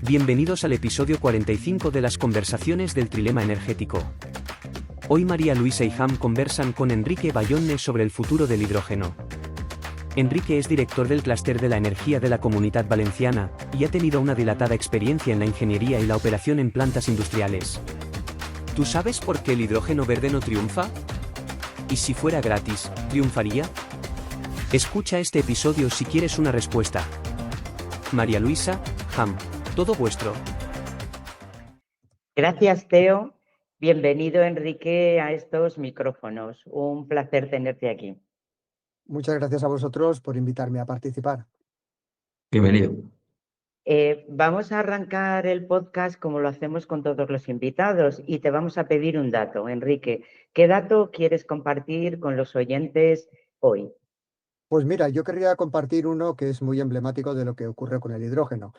Bienvenidos al episodio 45 de las conversaciones del trilema energético. Hoy María Luisa y Ham conversan con Enrique Bayonne sobre el futuro del hidrógeno. Enrique es director del clúster de la energía de la Comunitat Valenciana, y ha tenido una dilatada experiencia en la ingeniería y la operación en plantas industriales. ¿Tú sabes por qué el hidrógeno verde no triunfa? ¿Y si fuera gratis, triunfaría? Escucha este episodio si quieres una respuesta. María Luisa, Ham, todo vuestro. Gracias, Teo. Bienvenido, Enrique, a estos micrófonos. Un placer tenerte aquí. Muchas gracias a vosotros por invitarme a participar. Bienvenido. Vamos a arrancar el podcast como lo hacemos con todos los invitados y te vamos a pedir un dato, Enrique. ¿Qué dato quieres compartir con los oyentes hoy? Pues mira, yo querría compartir uno que es muy emblemático de lo que ocurre con el hidrógeno.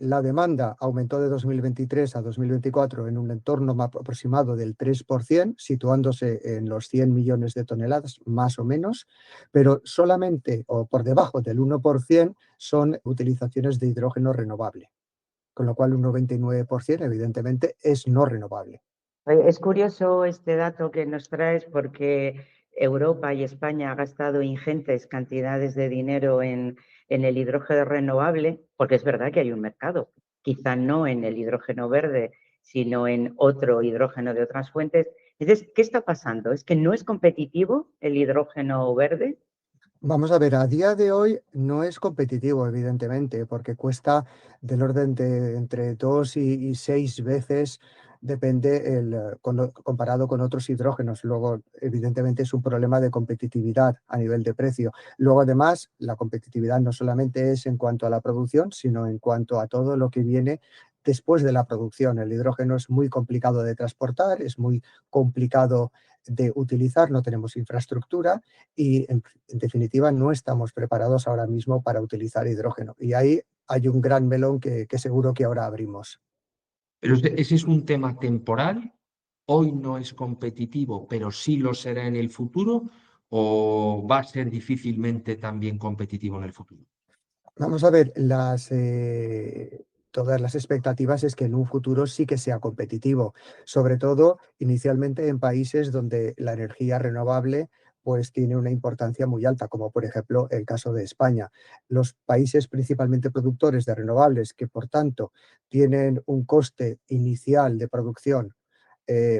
La demanda aumentó de 2023 a 2024 en un entorno aproximado del 3%, situándose en los 100 millones de toneladas, más o menos, pero solamente o por debajo del 1% son utilizaciones de hidrógeno renovable, con lo cual un 99% evidentemente es no renovable. Es curioso este dato que nos traes porque Europa y España ha gastado ingentes cantidades de dinero en el hidrógeno renovable, porque es verdad que hay un mercado, quizá no en el hidrógeno verde, sino en otro hidrógeno de otras fuentes. Entonces, ¿qué está pasando? ¿Es que no es competitivo el hidrógeno verde? Vamos a ver, a día de hoy no es competitivo, evidentemente, porque cuesta del orden de entre 2 y 6 veces, depende comparado con otros hidrógenos. Luego, evidentemente, es un problema de competitividad a nivel de precio. Luego, además, la competitividad no solamente es en cuanto a la producción, sino en cuanto a todo lo que viene después de la producción. El hidrógeno es muy complicado de transportar, es muy complicado de utilizar, no tenemos infraestructura y en definitiva no estamos preparados ahora mismo para utilizar hidrógeno. Y ahí hay un gran melón que seguro que ahora abrimos. Pero ese es un tema temporal. Hoy no es competitivo, pero sí lo será en el futuro, o va a ser difícilmente también competitivo en el futuro. Vamos a ver, todas las expectativas es que en un futuro sí que sea competitivo, sobre todo inicialmente en países donde la energía renovable pues tiene una importancia muy alta, como por ejemplo el caso de España. Los países principalmente productores de renovables, que por tanto tienen un coste inicial de producción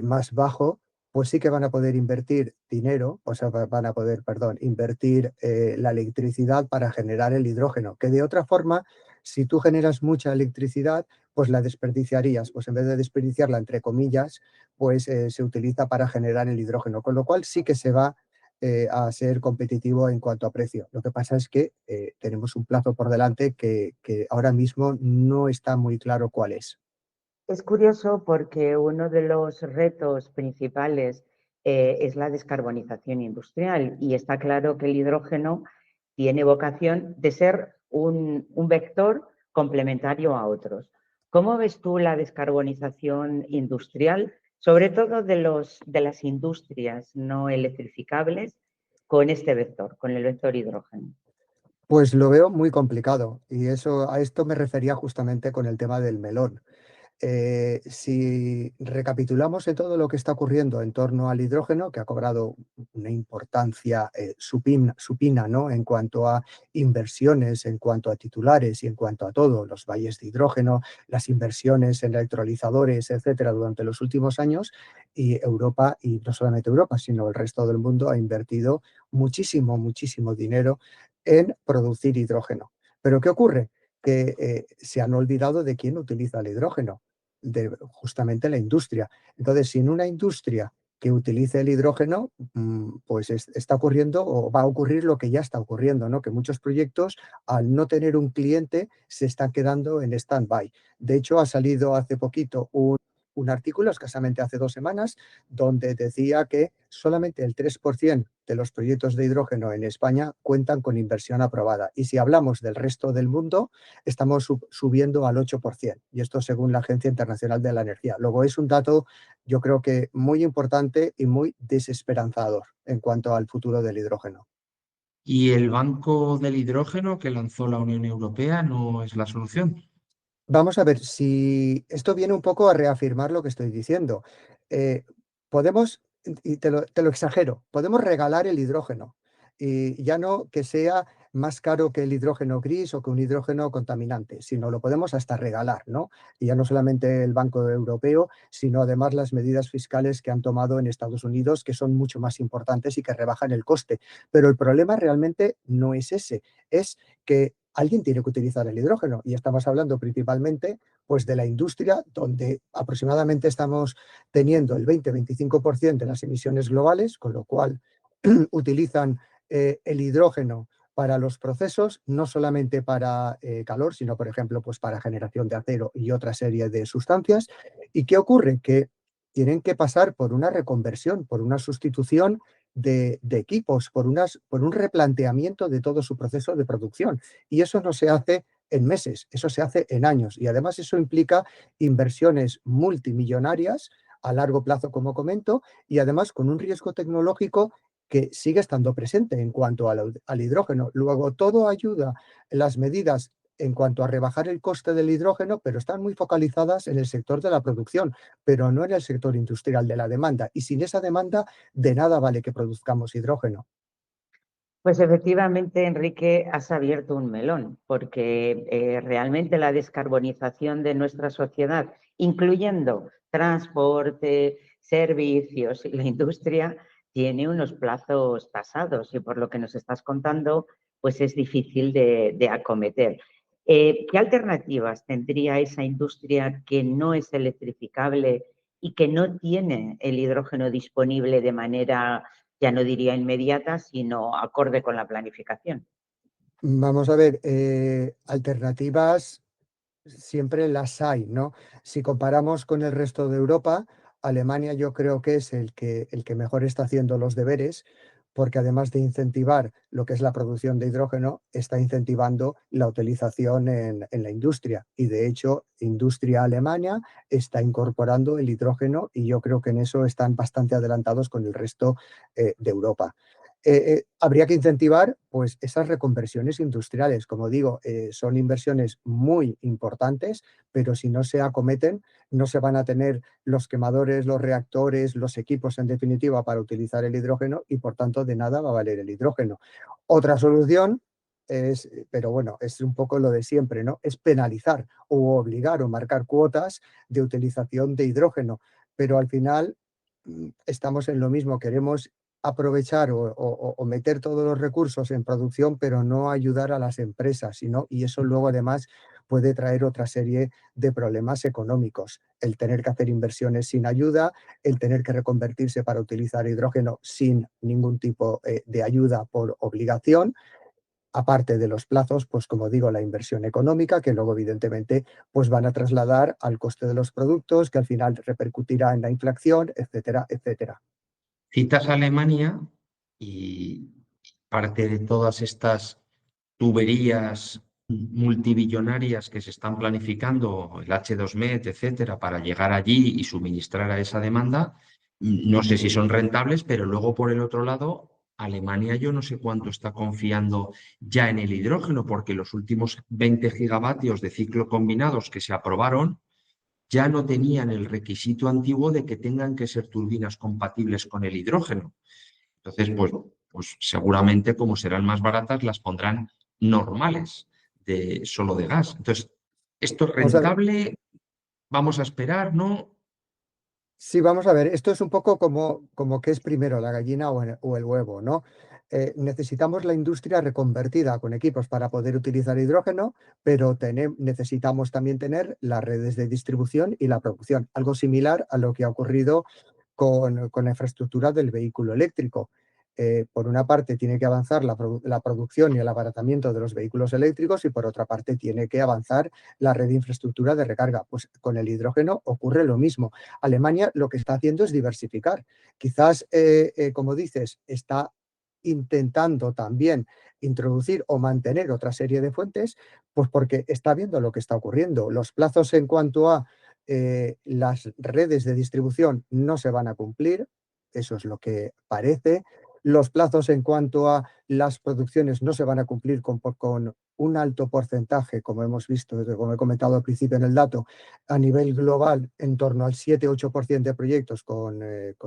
más bajo, pues sí que van a poder invertir dinero, o sea, van a poder, perdón, invertir la electricidad para generar el hidrógeno, que de otra forma, si tú generas mucha electricidad, pues la desperdiciarías, pues en vez de desperdiciarla, entre comillas, pues se utiliza para generar el hidrógeno, con lo cual sí que se va a ser competitivo en cuanto a precio. Lo que pasa es que tenemos un plazo por delante que ahora mismo no está muy claro cuál es. Es curioso porque uno de los retos principales es la descarbonización industrial y está claro que el hidrógeno tiene vocación de ser un vector complementario a otros. ¿Cómo ves tú la descarbonización industrial, sobre todo de las industrias no electrificables, con este vector, con el vector hidrógeno? Pues lo veo muy complicado y a esto me refería justamente con el tema del melón. Si recapitulamos en todo lo que está ocurriendo en torno al hidrógeno, que ha cobrado una importancia supina, ¿no? En cuanto a inversiones, en cuanto a titulares y en cuanto a todo, los valles de hidrógeno, las inversiones en electrolizadores, etcétera, durante los últimos años, y Europa, y no solamente Europa, sino el resto del mundo, ha invertido muchísimo, muchísimo dinero en producir hidrógeno. Pero ¿qué ocurre? Que se han olvidado de quién utiliza el hidrógeno, de justamente la industria. Entonces, sin una industria que utilice el hidrógeno, pues está ocurriendo o va a ocurrir lo que ya está ocurriendo, ¿no? Que muchos proyectos, al no tener un cliente, se están quedando en stand-by. De hecho, ha salido hace poquito un artículo, escasamente hace 2 semanas, donde decía que solamente el 3% de los proyectos de hidrógeno en España cuentan con inversión aprobada. Y si hablamos del resto del mundo, estamos subiendo al 8%. Y esto según la Agencia Internacional de la Energía. Luego es un dato, yo creo que muy importante y muy desesperanzador en cuanto al futuro del hidrógeno. ¿Y el Banco del Hidrógeno que lanzó la Unión Europea no es la solución? Vamos a ver, si esto viene un poco a reafirmar lo que estoy diciendo. Eh, podemos, y te lo exagero, podemos regalar el hidrógeno y ya no que sea más caro que el hidrógeno gris o que un hidrógeno contaminante, sino lo podemos hasta regalar, ¿no? Y ya no solamente el Banco Europeo, sino además las medidas fiscales que han tomado en Estados Unidos, que son mucho más importantes y que rebajan el coste. Pero el problema realmente no es ese, es que alguien tiene que utilizar el hidrógeno y estamos hablando principalmente pues, de la industria, donde aproximadamente estamos teniendo el 20-25% de las emisiones globales, con lo cual utilizan el hidrógeno para los procesos, no solamente para calor, sino, por ejemplo, pues para generación de acero y otra serie de sustancias. ¿Y qué ocurre? Que tienen que pasar por una reconversión, por una sustitución de equipos, por un replanteamiento de todo su proceso de producción. Y eso no se hace en meses, eso se hace en años. Y además eso implica inversiones multimillonarias a largo plazo, como comento, y además con un riesgo tecnológico que sigue estando presente en cuanto al hidrógeno. Luego, todo ayuda, las medidas en cuanto a rebajar el coste del hidrógeno, pero están muy focalizadas en el sector de la producción, pero no en el sector industrial de la demanda. Y sin esa demanda, de nada vale que produzcamos hidrógeno. Pues efectivamente, Enrique, has abierto un melón, porque realmente la descarbonización de nuestra sociedad, incluyendo transporte, servicios y la industria, tiene unos plazos tasados y por lo que nos estás contando, pues es difícil de acometer. ¿Qué alternativas tendría esa industria que no es electrificable y que no tiene el hidrógeno disponible de manera, ya no diría inmediata, sino acorde con la planificación? Vamos a ver, alternativas siempre las hay, ¿no? Si comparamos con el resto de Europa, Alemania yo creo que es el que mejor está haciendo los deberes, porque además de incentivar lo que es la producción de hidrógeno, está incentivando la utilización en la industria. Y de hecho, Industria Alemania está incorporando el hidrógeno y yo creo que en eso están bastante adelantados con el resto de Europa. Habría que incentivar pues, esas reconversiones industriales. Como digo, son inversiones muy importantes, pero si no se acometen, no se van a tener los quemadores, los reactores, los equipos, en definitiva, para utilizar el hidrógeno y, por tanto, de nada va a valer el hidrógeno. Otra solución es, pero bueno, es un poco lo de siempre, ¿no? Es penalizar o obligar o marcar cuotas de utilización de hidrógeno, pero al final estamos en lo mismo, queremos aprovechar o meter todos los recursos en producción, pero no ayudar a las empresas, sino, y eso luego además puede traer otra serie de problemas económicos. El tener que hacer inversiones sin ayuda, el tener que reconvertirse para utilizar hidrógeno sin ningún tipo de ayuda por obligación, aparte de los plazos, pues como digo, la inversión económica, que luego evidentemente pues van a trasladar al coste de los productos, que al final repercutirá en la inflación, etcétera, etcétera. Citas a Alemania y parte de todas estas tuberías multibillonarias que se están planificando, el H2Med, etcétera, para llegar allí y suministrar a esa demanda, no sé si son rentables, pero luego por el otro lado, Alemania yo no sé cuánto está confiando ya en el hidrógeno, porque los últimos 20 gigavatios de ciclo combinados que se aprobaron ya no tenían el requisito antiguo de que tengan que ser turbinas compatibles con el hidrógeno. Entonces, pues seguramente como serán más baratas, las pondrán normales, solo de gas. Entonces, ¿esto es Vamos a ver, rentable? ¿Vamos a esperar? ¿No? sí, vamos a ver, esto es un poco como qué es primero, la gallina o el huevo, ¿no? Necesitamos la industria reconvertida con equipos para poder utilizar hidrógeno, pero necesitamos también tener las redes de distribución y la producción, algo similar a lo que ha ocurrido con la infraestructura del vehículo eléctrico. Por una parte tiene que avanzar la producción y el abaratamiento de los vehículos eléctricos y por otra parte tiene que avanzar la red de infraestructura de recarga. Pues con el hidrógeno ocurre lo mismo. Alemania lo que está haciendo es diversificar. Quizás, como dices, está intentando también introducir o mantener otra serie de fuentes, pues porque está viendo lo que está ocurriendo. Los plazos en cuanto a las redes de distribución no se van a cumplir, eso es lo que parece. Los plazos en cuanto a las producciones no se van a cumplir con un alto porcentaje, como hemos visto, como he comentado al principio en el dato, a nivel global en torno al 7-8% de proyectos con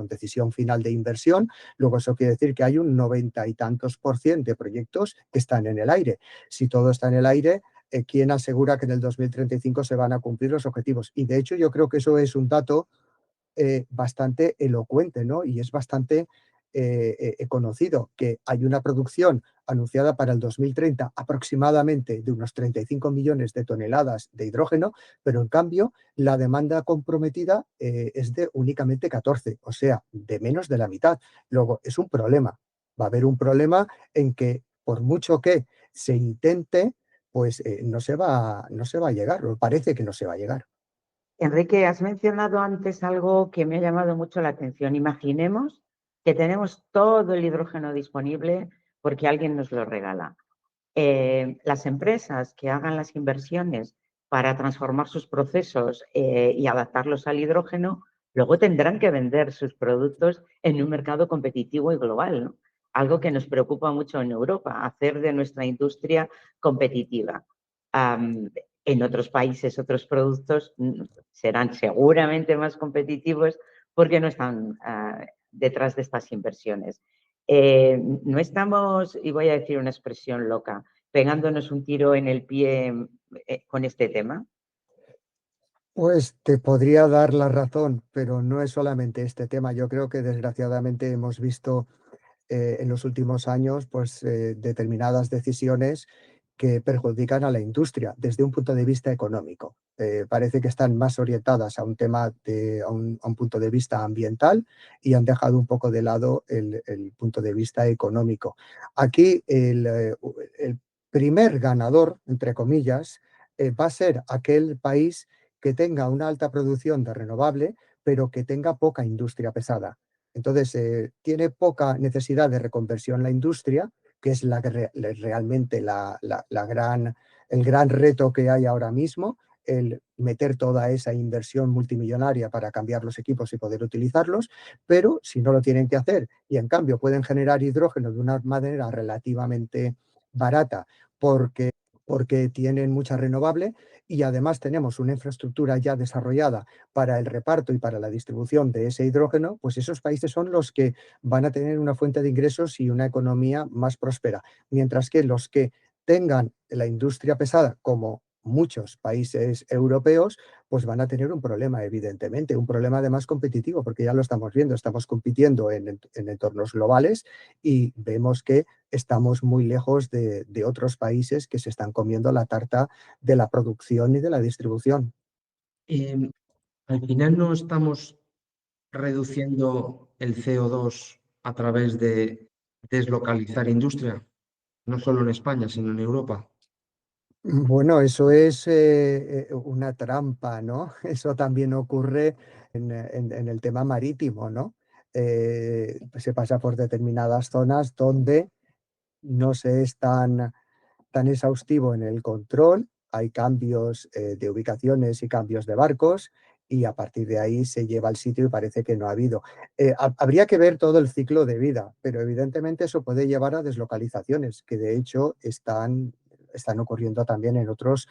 decisión final de inversión. Luego eso quiere decir que hay un 90 y tantos % de proyectos que están en el aire. Si todo está en el aire, ¿quién asegura que en el 2035 se van a cumplir los objetivos? Y de hecho yo creo que eso es un dato bastante elocuente, ¿no? Y es bastante conocido, que hay una producción anunciada para el 2030 aproximadamente de unos 35 millones de toneladas de hidrógeno, pero en cambio la demanda comprometida es de únicamente 14, o sea, de menos de la mitad. Luego, es un problema. Va a haber un problema en que por mucho que se intente, pues no se va a llegar, o parece que no se va a llegar. Enrique, has mencionado antes algo que me ha llamado mucho la atención. Imaginemos que tenemos todo el hidrógeno disponible porque alguien nos lo regala. Las empresas que hagan las inversiones para transformar sus procesos y adaptarlos al hidrógeno, luego tendrán que vender sus productos en un mercado competitivo y global, ¿no? Algo que nos preocupa mucho en Europa, hacer de nuestra industria competitiva. En otros países, otros productos serán seguramente más competitivos porque no están detrás de estas inversiones. No estamos, y voy a decir una expresión loca, pegándonos un tiro en el pie con este tema. Pues te podría dar la razón, pero no es solamente este tema. Yo creo que desgraciadamente hemos visto en los últimos años pues, determinadas decisiones que perjudican a la industria desde un punto de vista económico. Parece que están más orientadas a un tema, a un punto de vista ambiental y han dejado un poco de lado el punto de vista económico. Aquí el primer ganador, entre comillas, va a ser aquel país que tenga una alta producción de renovable, pero que tenga poca industria pesada. Entonces, tiene poca necesidad de reconversión la industria, que es realmente el gran reto que hay ahora mismo, el meter toda esa inversión multimillonaria para cambiar los equipos y poder utilizarlos, pero si no lo tienen que hacer y en cambio pueden generar hidrógeno de una manera relativamente barata porque tienen mucha renovable y además tenemos una infraestructura ya desarrollada para el reparto y para la distribución de ese hidrógeno, pues esos países son los que van a tener una fuente de ingresos y una economía más próspera, mientras que los que tengan la industria pesada, como muchos países europeos, pues van a tener un problema, evidentemente, un problema además competitivo, porque ya lo estamos viendo, estamos compitiendo en entornos globales y vemos que estamos muy lejos de otros países que se están comiendo la tarta de la producción y de la distribución. Al final no estamos reduciendo el CO2 a través de deslocalizar industria, no solo en España, sino en Europa. Bueno, eso es una trampa, ¿no? Eso también ocurre en el tema marítimo, ¿no? Se pasa por determinadas zonas donde no se es tan exhaustivo en el control, hay cambios de ubicaciones y cambios de barcos y a partir de ahí se lleva al sitio y parece que no ha habido. Habría que ver todo el ciclo de vida, pero evidentemente eso puede llevar a deslocalizaciones, que de hecho están ocurriendo también en otros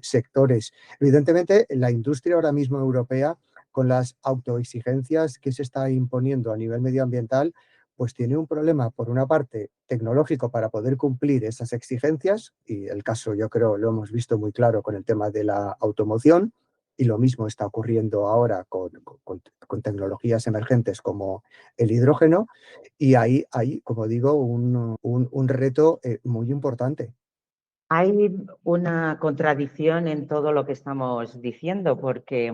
sectores. Evidentemente, la industria ahora mismo europea, con las autoexigencias que se está imponiendo a nivel medioambiental, pues tiene un problema, por una parte, tecnológico para poder cumplir esas exigencias, y el caso yo creo lo hemos visto muy claro con el tema de la automoción, y lo mismo está ocurriendo ahora con tecnologías emergentes como el hidrógeno, y ahí hay, como digo, un reto muy importante. Hay una contradicción en todo lo que estamos diciendo, porque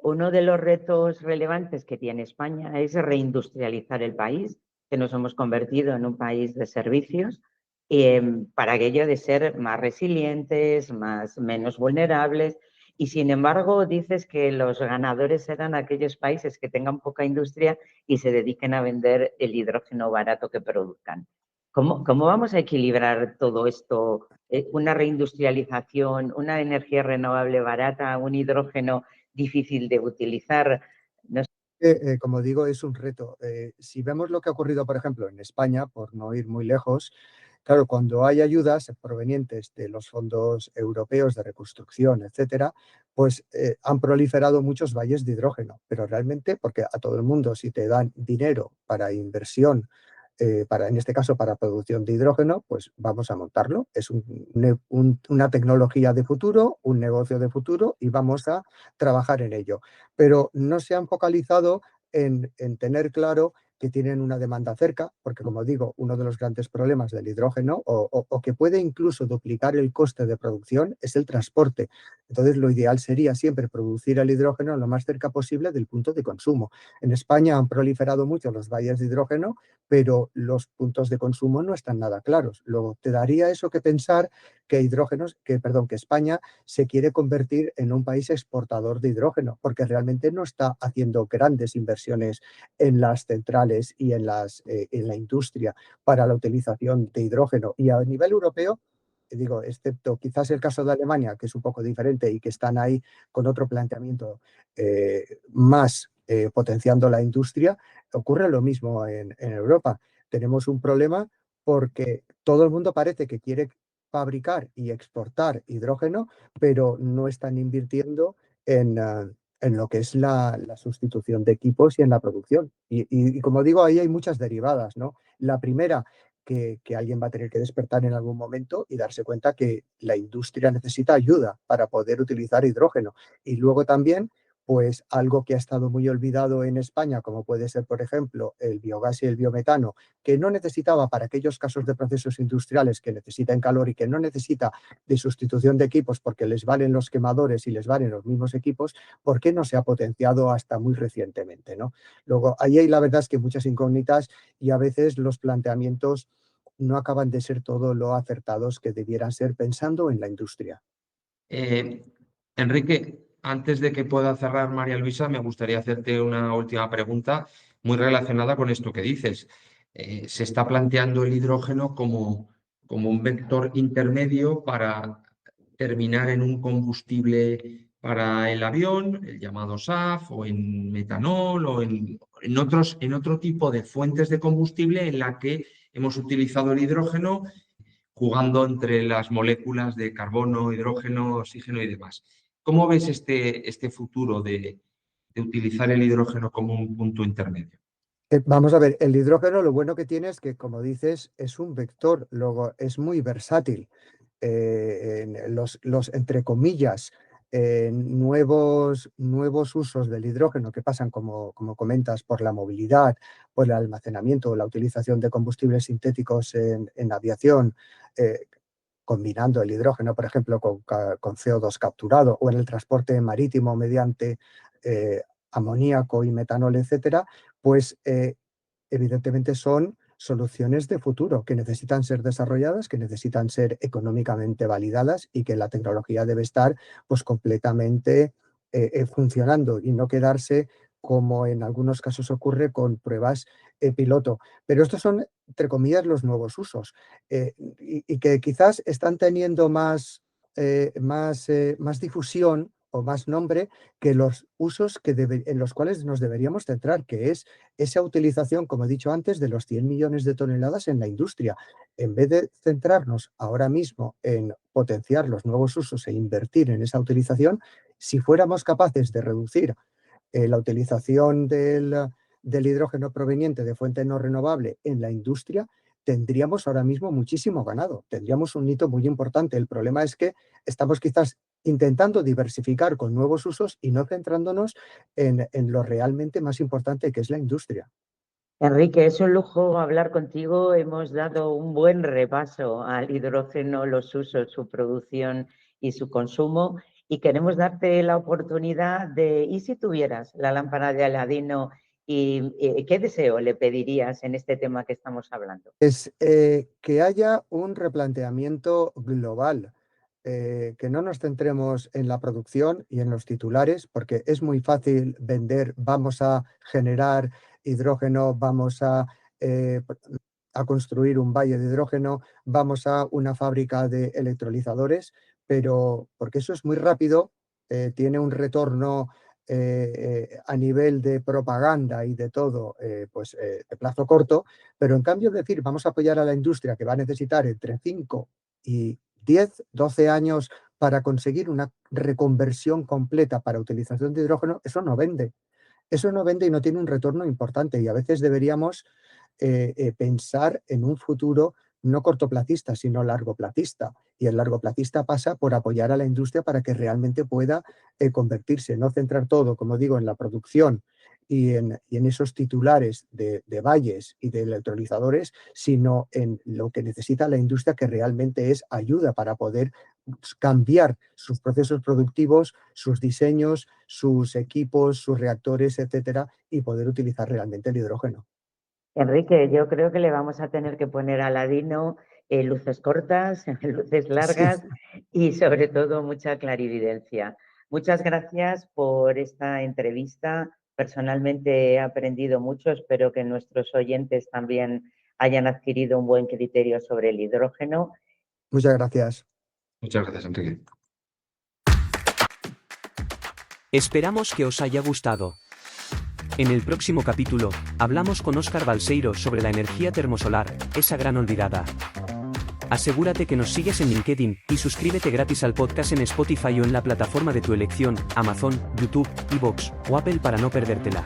uno de los retos relevantes que tiene España es reindustrializar el país, que nos hemos convertido en un país de servicios, para aquello de ser más resilientes, menos vulnerables. Y sin embargo, dices que los ganadores serán aquellos países que tengan poca industria y se dediquen a vender el hidrógeno barato que produzcan. ¿Cómo vamos a equilibrar todo esto? Una reindustrialización, una energía renovable barata, un hidrógeno difícil de utilizar. No sé, como digo, es un reto. Si vemos lo que ha ocurrido, por ejemplo, en España, por no ir muy lejos, claro, cuando hay ayudas provenientes de los fondos europeos de reconstrucción, etcétera, pues han proliferado muchos valles de hidrógeno, pero realmente, porque a todo el mundo, si te dan dinero para inversión, en este caso para producción de hidrógeno, pues vamos a montarlo. Es una tecnología de futuro, un negocio de futuro y vamos a trabajar en ello. Pero no se han focalizado en tener claro que tienen una demanda cerca, porque como digo, uno de los grandes problemas del hidrógeno o que puede incluso duplicar el coste de producción es el transporte. Entonces, lo ideal sería siempre producir el hidrógeno lo más cerca posible del punto de consumo. En España han proliferado mucho los valles de hidrógeno, pero los puntos de consumo no están nada claros. Luego, te daría eso que pensar que España se quiere convertir en un país exportador de hidrógeno, porque realmente no está haciendo grandes inversiones en las centrales y en la industria para la utilización de hidrógeno. Y a nivel europeo, digo, excepto quizás el caso de Alemania, que es un poco diferente y que están ahí con otro planteamiento más potenciando la industria, ocurre lo mismo en Europa. Tenemos un problema porque todo el mundo parece que quiere fabricar y exportar hidrógeno, pero no están invirtiendo en lo que es la sustitución de equipos y en la producción. Y como digo, ahí hay muchas derivadas, ¿no? La primera, que alguien va a tener que despertar en algún momento y darse cuenta que la industria necesita ayuda para poder utilizar hidrógeno. Y luego también, pues algo que ha estado muy olvidado en España, como puede ser, por ejemplo, el biogás y el biometano, que no necesitaba para aquellos casos de procesos industriales que necesitan calor y que no necesita de sustitución de equipos porque les valen los quemadores y les valen los mismos equipos, ¿por qué no se ha potenciado hasta muy recientemente, ¿no? Luego, ahí hay la verdad es que muchas incógnitas y a veces los planteamientos no acaban de ser todo lo acertados que debieran ser pensando en la industria. Eh, Enrique, antes de que pueda cerrar María Luisa, me gustaría hacerte una última pregunta muy relacionada con esto que dices. Se está planteando el hidrógeno como un vector intermedio para terminar en un combustible para el avión, el llamado SAF, o en metanol, o en otro tipo de fuentes de combustible en la que hemos utilizado el hidrógeno jugando entre las moléculas de carbono, hidrógeno, oxígeno y demás. ¿Cómo ves este futuro de utilizar el hidrógeno como un punto intermedio? Vamos a ver, el hidrógeno lo bueno que tiene es que, como dices, es un vector, luego es muy versátil. Entre comillas, nuevos usos del hidrógeno que pasan, como comentas, por la movilidad, por el almacenamiento o la utilización de combustibles sintéticos en aviación, combinando el hidrógeno, por ejemplo, con CO2 capturado o en el transporte marítimo mediante amoníaco y metanol, etcétera, pues evidentemente son soluciones de futuro que necesitan ser desarrolladas, que necesitan ser económicamente validadas y que la tecnología debe estar pues completamente funcionando y no quedarse como en algunos casos ocurre con pruebas piloto. Pero estos son, entre comillas, los nuevos usos y que quizás están teniendo más difusión o más nombre que los usos en los cuales nos deberíamos centrar, que es esa utilización, como he dicho antes, de los 100 millones de toneladas en la industria. En vez de centrarnos ahora mismo en potenciar los nuevos usos e invertir en esa utilización, si fuéramos capaces de reducir la utilización del hidrógeno proveniente de fuente no renovable en la industria, tendríamos ahora mismo muchísimo ganado, tendríamos un hito muy importante. El problema es que estamos quizás intentando diversificar con nuevos usos y no centrándonos en lo realmente más importante, que es la industria. Enrique, es un lujo hablar contigo. Hemos dado un buen repaso al hidrógeno, los usos, su producción y su consumo. Y queremos darte la oportunidad ¿y si tuvieras la lámpara de Aladino y qué deseo le pedirías en este tema que estamos hablando? Es que haya un replanteamiento global, que no nos centremos en la producción y en los titulares, porque es muy fácil vender, vamos a generar hidrógeno, vamos a construir un valle de hidrógeno, vamos a una fábrica de electrolizadores, pero porque eso es muy rápido, tiene un retorno a nivel de propaganda y de todo, pues de plazo corto, pero en cambio decir vamos a apoyar a la industria que va a necesitar entre 5 y 10, 12 años para conseguir una reconversión completa para utilización de hidrógeno, eso no vende. Eso no vende y no tiene un retorno importante, y a veces deberíamos pensar en un futuro no cortoplacista, sino largoplacista. Y el largoplacista pasa por apoyar a la industria para que realmente pueda convertirse, no centrar todo, como digo, en la producción y en esos titulares de valles y de electrolizadores, sino en lo que necesita la industria, que realmente es ayuda para poder cambiar sus procesos productivos, sus diseños, sus equipos, sus reactores, etcétera, y poder utilizar realmente el hidrógeno. Enrique, yo creo que le vamos a tener que poner a Ladino luces cortas, luces largas y sobre todo mucha clarividencia. Muchas gracias por esta entrevista. Personalmente he aprendido mucho, espero que nuestros oyentes también hayan adquirido un buen criterio sobre el hidrógeno. Muchas gracias. Muchas gracias, Enrique. Esperamos que os haya gustado. En el próximo capítulo, hablamos con Óscar Balseiro sobre la energía termosolar, esa gran olvidada. Asegúrate que nos sigues en LinkedIn y suscríbete gratis al podcast en Spotify o en la plataforma de tu elección, Amazon, YouTube, iVoox o Apple, para no perdértela.